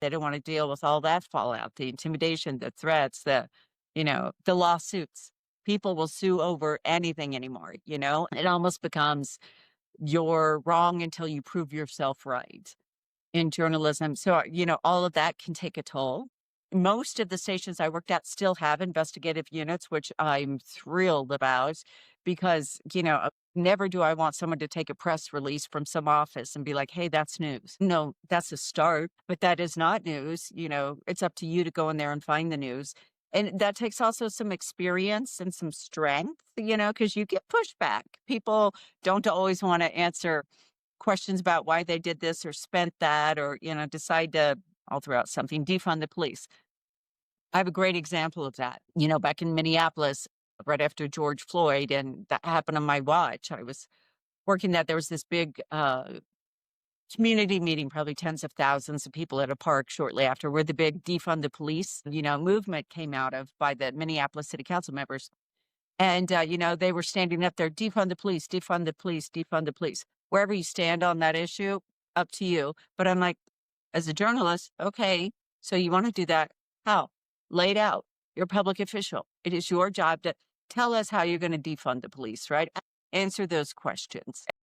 They don't want to deal with all that fallout, the intimidation, the threats, the lawsuits. People will sue over anything anymore, you know? It almost becomes you're wrong until you prove yourself right in journalism. So, all of that can take a toll. Most of the stations I worked at still have investigative units, which I'm thrilled about because, never do I want someone to take a press release from some office and be like, hey, that's news. No, that's a start, but that is not news. It's up to you to go in there and find the news. And that takes also some experience and some strength, because you get pushback. People don't always want to answer questions about why they did this or spent that or, decide to, I'll throw out something, defund the police. I have a great example of that. Back in Minneapolis, right after George Floyd, and that happened on my watch. I was working that there was this big community meeting, probably tens of thousands of people at a park shortly after, where the big defund the police, movement came out of by the Minneapolis City Council members. And, they were standing up there, defund the police, defund the police, defund the police. Wherever you stand on that issue, up to you. But I'm like, as a journalist, okay, so you want to do that. How? Lay it out. You're a public official. It is your job to tell us how you're going to defund the police, right? Answer those questions.